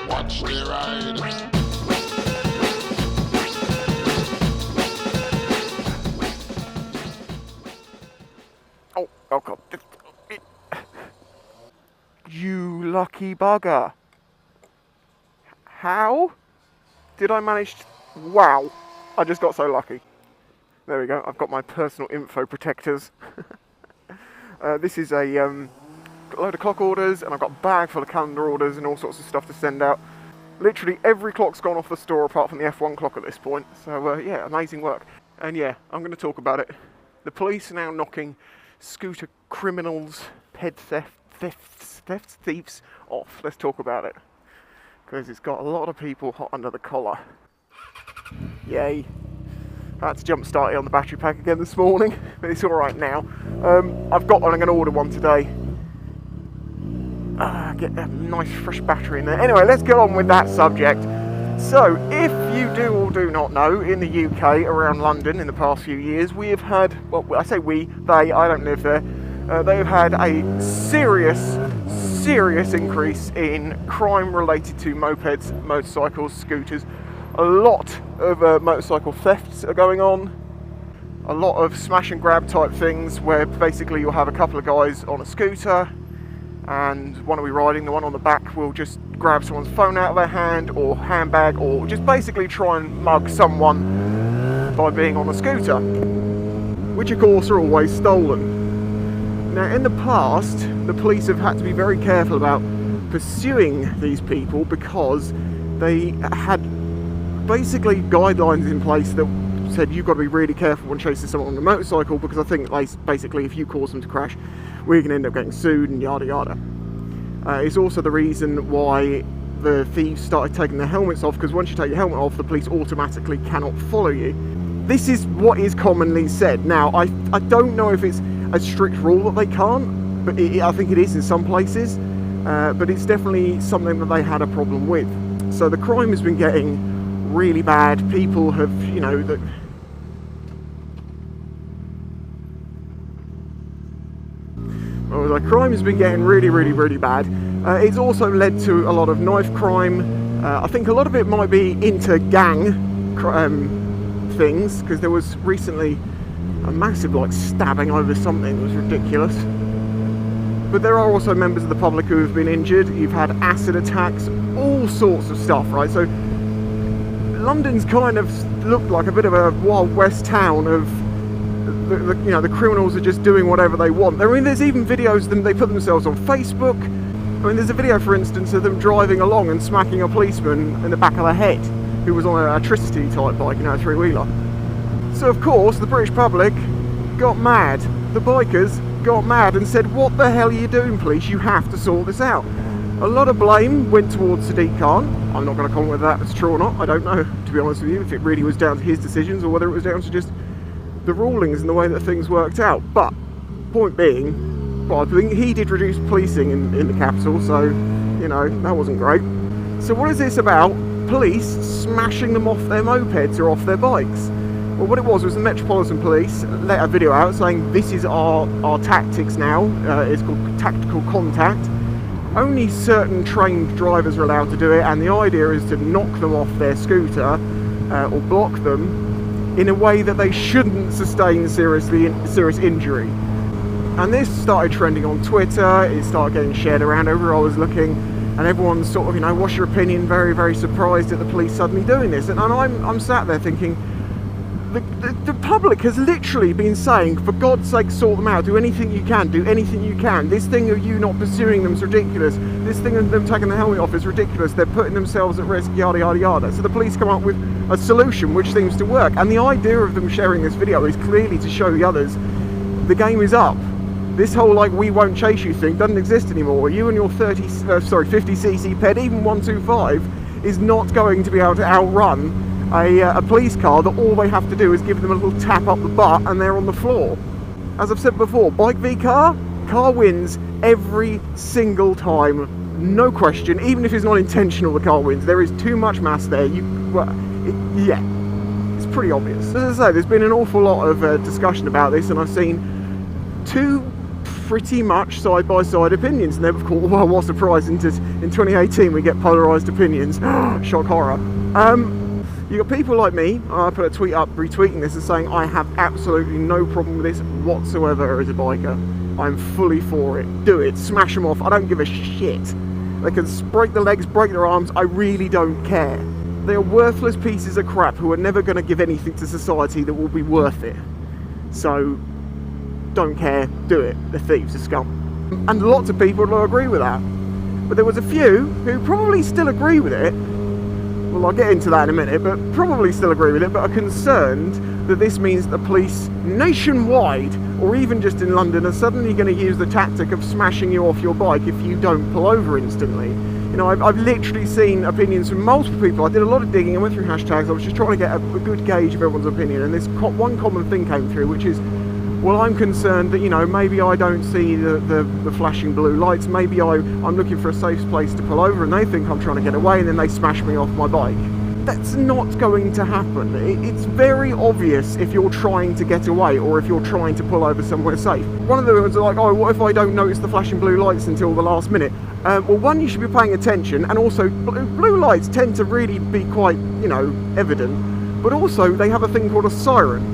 Watch the ride. Oh God. You lucky bugger. How did I manage to... Wow. I just got so lucky. There we go. I've got my personal info protectors. This is a load of clock orders, and I've got a bag full of calendar orders and all sorts of stuff to send out. Literally every clock's gone off the store apart from the F1 clock at this point. So yeah, amazing work. And yeah, I'm going to talk about it. The police are now knocking scooter criminals, thieves off. Let's talk about it. Because it's got a lot of people hot under the collar. Yay. I had to jump start it on the battery pack again this morning, but it's alright now. I've got one, I'm going to order one today. Get a nice fresh battery in there. Anyway, let's get on with that subject. So, if you do or do not know, in the UK, around London, in the past few years, we have had, well, I say we, they, I don't live there, they have had a serious increase in crime related to mopeds, motorcycles, scooters. A lot of motorcycle thefts are going on. A lot of smash and grab type things where basically you'll have a couple of guys on a scooter and one will be riding, the one on the back will just grab someone's phone out of their hand or handbag or just basically try and mug someone by being on a scooter, which of course are always stolen. Now in the past, the police have had to be very careful about pursuing these people because they had basically guidelines in place that said you've got to be really careful when chasing someone on a motorcycle, because I think basically if you cause them to crash, we're going to end up getting sued and yada yada. It's also the reason why the thieves started taking their helmets off, because once you take your helmet off, the police automatically cannot follow you. This is what is commonly said. Now, I don't know if it's a strict rule that they can't, but I think it is in some places, but it's definitely something that they had a problem with. So the crime has been getting really bad. People have, you know, the crime has been getting really bad. It's also led to a lot of knife crime. I think a lot of it might be into gang things, because there was recently a massive stabbing over something that was ridiculous. But there are also members of the public who have been injured. You've had acid attacks, all sorts of stuff, right? So London's kind of looked like a bit of a Wild West town of the criminals are just doing whatever they want. I mean, there's even videos of them, they put themselves on Facebook. I mean, there's a video, for instance, of them driving along and smacking a policeman in the back of the head who was on an electricity type bike, a three-wheeler. So, of course, the British public got mad. The bikers got mad and said, what the hell are you doing, police? You have to sort this out. A lot of blame went towards Sadiq Khan. I'm not going to comment whether that's true or not. I don't know, to be honest with you, if it really was down to his decisions or whether it was down to just the rulings and the way that things worked out. But point being, well, I think he did reduce policing in the capital, so that wasn't great. So what is this about? Police smashing them off their mopeds or off their bikes? Well, what it was the Metropolitan Police let a video out saying this is our tactics now. It's called tactical contact. Only certain trained drivers are allowed to do it, and the idea is to knock them off their scooter or block them in a way that they shouldn't sustain serious injury. And this started trending on Twitter. It started getting shared around everywhere I was looking, and everyone's sort of, what's your opinion? Very surprised at the police suddenly doing this. And I'm sat there thinking, the public has literally been saying, for God's sake, sort them out, do anything you can, this thing of you not pursuing them is ridiculous, this thing of them taking the helmet off is ridiculous, they're putting themselves at risk, yada yada yada. So the police come up with a solution which seems to work, and the idea of them sharing this video is clearly to show the others the game is up. This whole we won't chase you thing doesn't exist anymore. You and your 50cc ped, even 125, is not going to be able to outrun a police car that all they have to do is give them a little tap up the butt and they're on the floor. As I've said before, bike v car wins every single time, no question. Even if it's not intentional, the car wins. There is too much mass there. Yeah, it's pretty obvious. As I say, there's been an awful lot of discussion about this, and I've seen two pretty much side-by-side opinions. And then, of course, well, what's surprising is in 2018 we get polarised opinions. Shock horror. You got people like me. I put a tweet up retweeting this and saying I have absolutely no problem with this whatsoever as a biker. I'm fully for it. Do it. Smash them off. I don't give a shit. They can break their legs, break their arms. I really don't care. They are worthless pieces of crap who are never going to give anything to society that will be worth it. So, don't care. Do it. They're thieves. They're scum. And lots of people will agree with that. But there was a few who probably still agree with it. Well, I'll get into that in a minute, but probably still agree with it, but are concerned that this means the police nationwide, or even just in London, are suddenly going to use the tactic of smashing you off your bike if you don't pull over instantly. You know, I've literally seen opinions from multiple people. I did a lot of digging, I went through hashtags, I was just trying to get a good gauge of everyone's opinion, and this one common thing came through, which is, well, I'm concerned that, you know, maybe I don't see the flashing blue lights, maybe I'm looking for a safe place to pull over and they think I'm trying to get away and then they smash me off my bike. That's not going to happen. It's very obvious if you're trying to get away or if you're trying to pull over somewhere safe. One of the ones are like, oh, what if I don't notice the flashing blue lights until the last minute? Well, one, you should be paying attention, and also blue lights tend to really be quite, you know, evident, but also they have a thing called a siren,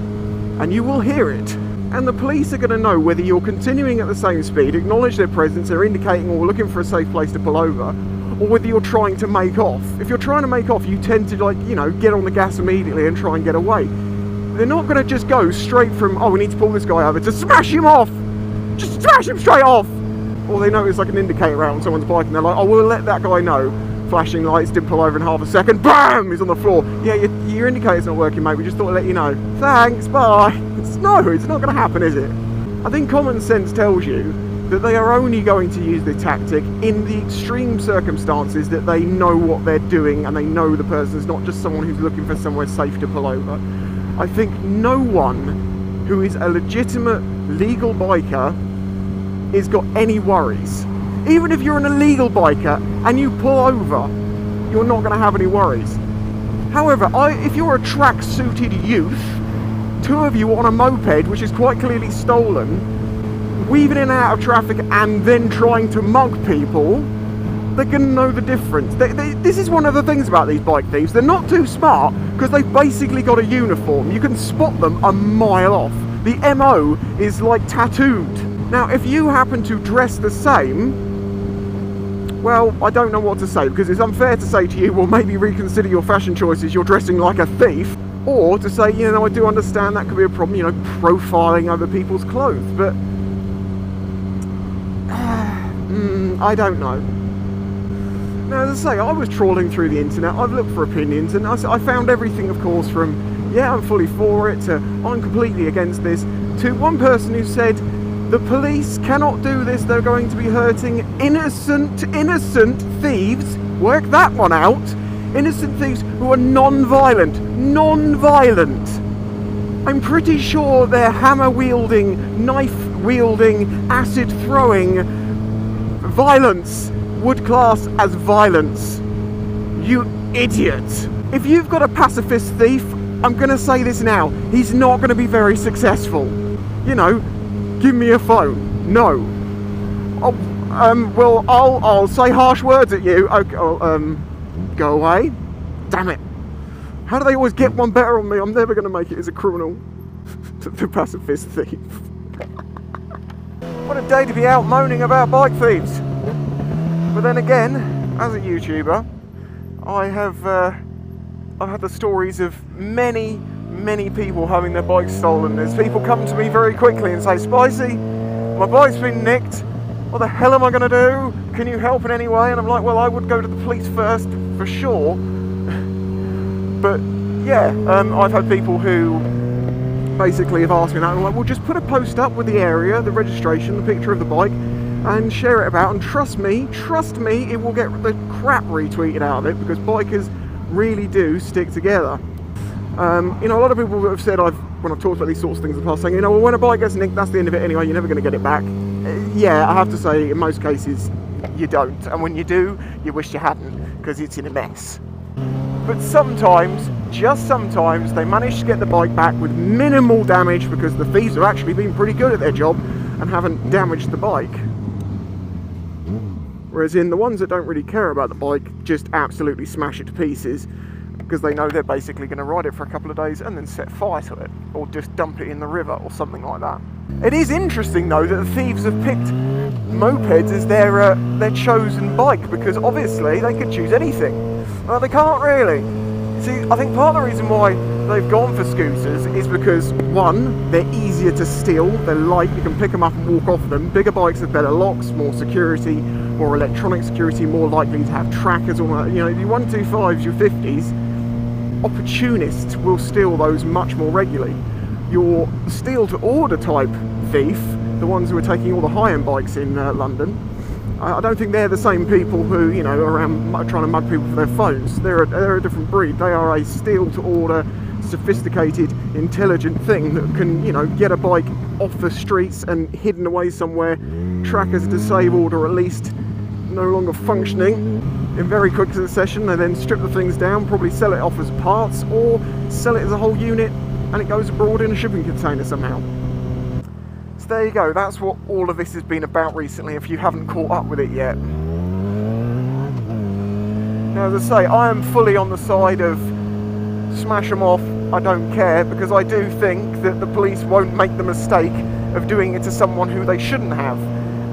and you will hear it. And the police are going to know whether you're continuing at the same speed, acknowledge their presence, they're indicating or looking for a safe place to pull over, or whether you're trying to make off. If you're trying to make off, you tend to, like, you know, get on the gas immediately and try and get away. They're not going to just go straight from, oh, we need to pull this guy over, to smash him off! Just smash him straight off! Or they notice like an indicator out on someone's bike and they're like, oh, we'll let that guy know. Flashing lights, didn't pull over in half a second, BAM! He's on the floor. Yeah, your indicator's not working, mate, we just thought I'd let you know. Thanks, bye! No, it's not going to happen, is it? I think common sense tells you that they are only going to use the tactic in the extreme circumstances that they know what they're doing and they know the person's not just someone who's looking for somewhere safe to pull over. I think no one who is a legitimate legal biker has got any worries. Even if you're an illegal biker and you pull over, you're not going to have any worries. However, if you're a track-suited youth, two of you on a moped, which is quite clearly stolen, weaving in and out of traffic and then trying to mug people, they're going to know the difference. This is one of the things about these bike thieves. They're not too smart because they've basically got a uniform. You can spot them a mile off. The MO is like tattooed. Now, if you happen to dress the same, well, I don't know what to say, because it's unfair to say to you, well, maybe reconsider your fashion choices, you're dressing like a thief, or to say, you know, I do understand that could be a problem, you know, profiling other people's clothes, but I don't know. Now, as I say, I was trawling through the internet, I've looked for opinions, and I found everything, of course, from, yeah, I'm fully for it, to I'm completely against this, to one person who said, the police cannot do this, they're going to be hurting innocent thieves, work that one out, innocent thieves who are non-violent. I'm pretty sure they're hammer-wielding, knife-wielding, acid-throwing violence would class as violence. You idiot. If you've got a pacifist thief, I'm going to say this now, he's not going to be very successful. You know, give me a phone. No. Oh, well, I'll say harsh words at you. Okay, go away. Damn it. How do they always get one better on me? I'm never going to make it as a criminal. The pacifist thief. What a day to be out moaning about bike thieves. But then again, as a YouTuber, I've had the stories of many people having their bikes stolen. There's people come to me very quickly and say, Spicy, my bike's been nicked, what the hell am I going to do? Can you help in any way? And I'm like, well, I would go to the police first, for sure. But yeah, I've had people who basically have asked me that, and I'm like, well, just put a post up with the area, the registration, the picture of the bike, and share it about, and trust me, it will get the crap retweeted out of it, because bikers really do stick together. You know, a lot of people have said, when I've talked about these sorts of things in the past, saying, you know, well, when a bike gets nicked, that's the end of it anyway, you're never going to get it back. Yeah, I have to say, in most cases, you don't. And when you do, you wish you hadn't, because it's in a mess. But sometimes, just sometimes, they manage to get the bike back with minimal damage, because the thieves have actually been pretty good at their job, and haven't damaged the bike. Whereas in the ones that don't really care about the bike, just absolutely smash it to pieces, because they know they're basically going to ride it for a couple of days and then set fire to it, or just dump it in the river or something like that. It is interesting though that the thieves have picked mopeds as their chosen bike, because obviously they could choose anything. Well, they can't really. See, I think part of the reason why they've gone for scooters is because, one, they're easier to steal, they're light, you can pick them up and walk off them. Bigger bikes have better locks, more security, more electronic security, more likely to have trackers, or, you know, your 125s, your 50s, opportunists will steal those much more regularly. Your steal-to-order type thief, the ones who are taking all the high-end bikes in London, I don't think they're the same people who, you know, are around trying to mug people for their phones. They're a different breed. They are a steal-to-order, sophisticated, intelligent thing that can, you know, get a bike off the streets and hidden away somewhere, trackers disabled or at least no longer functioning in very quick succession. They then strip the things down, probably sell it off as parts, or sell it as a whole unit and it goes abroad in a shipping container somehow. So there you go, that's what all of this has been about recently, if you haven't caught up with it yet. Now, as I say, I am fully on the side of smash them off, I don't care, because I do think that the police won't make the mistake of doing it to someone who they shouldn't have.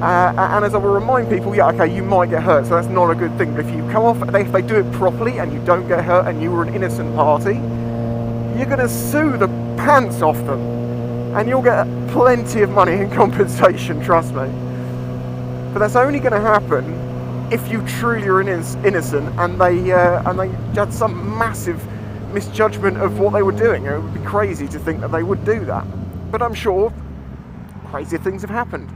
And as I will remind people, yeah, okay, you might get hurt, so that's not a good thing, but if you come off, if they do it properly and you don't get hurt and you were an innocent party, you're going to sue the pants off them, and you'll get plenty of money in compensation, trust me. But that's only going to happen if you truly are innocent and they had some massive misjudgment of what they were doing. It would be crazy to think that they would do that, but I'm sure crazier things have happened.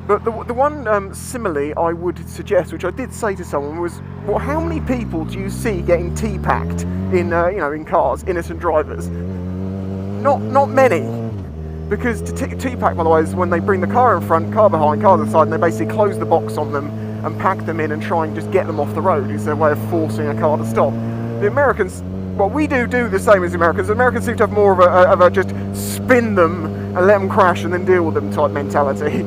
But the one simile I would suggest, which I did say to someone, was, well, how many people do you see getting T-packed in in cars, innocent drivers? Not many, because to T-pack, by the way, is when they bring the car in front, car behind, car to the side, and they basically close the box on them and pack them in and try and just get them off the road. It's their way of forcing a car to stop. The Americans, well, we do the same as the Americans. The Americans seem to have more of a just spin them and let them crash and then deal with them type mentality.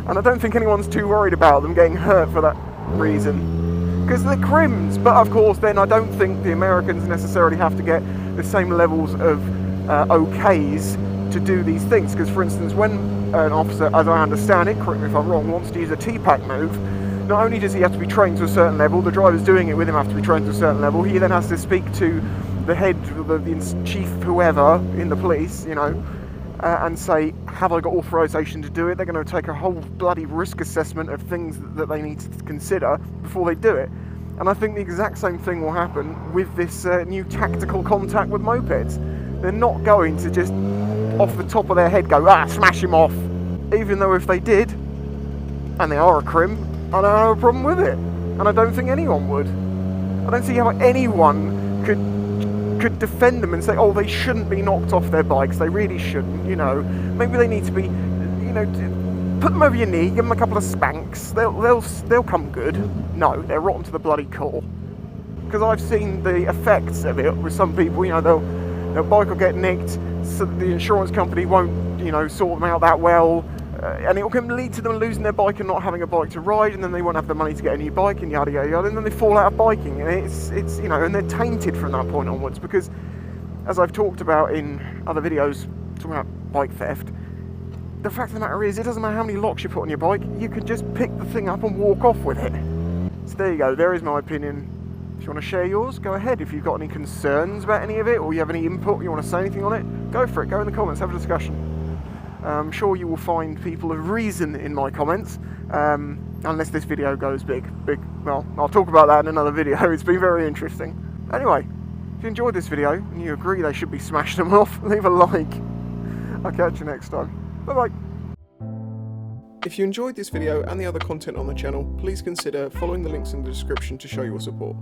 And I don't think anyone's too worried about them getting hurt for that reason, because they're crims. But of course, then I don't think the Americans necessarily have to get the same levels of okays to do these things. Because, for instance, when an officer, as I understand it, correct me if I'm wrong, wants to use a T-pack move, not only does he have to be trained to a certain level, the drivers doing it with him have to be trained to a certain level, he then has to speak to the head, the chief, whoever in the police, and say, have I got authorization to do it? They're going to take a whole bloody risk assessment of things that they need to consider before they do it. And I think the exact same thing will happen with this new tactical contact with mopeds. They're not going to just off the top of their head go, smash him off. Even though if they did, and they are a crim, I don't have a problem with it. And I don't think anyone would. I don't see how anyone could defend them and say, oh, they shouldn't be knocked off their bikes, they really shouldn't, maybe they need to be, put them over your knee, give them a couple of spanks, they'll come good. No, they're rotten to the bloody core. Because I've seen the effects of it with some people, their bike will get nicked, so the insurance company won't, sort them out that well, and it can lead to them losing their bike and not having a bike to ride, and then they won't have the money to get a new bike, and yada yada yada, and then they fall out of biking, and it's and they're tainted from that point onwards, because as I've talked about in other videos talking about bike theft, the fact of the matter is, it doesn't matter how many locks you put on your bike, you can just pick the thing up and walk off with it. So there you go, there is my opinion. If you want to share yours, go ahead. If you've got any concerns about any of it, or you have any input, you want to say anything on it, go for it, go in the comments, have a discussion. I'm sure you will find people of reason in my comments, unless this video goes big. Well, I'll talk about that in another video. It's been very interesting. Anyway, if you enjoyed this video and you agree they should be smashing them off, leave a like. I'll catch you next time. Bye-bye. If you enjoyed this video and the other content on the channel, please consider following the links in the description to show your support.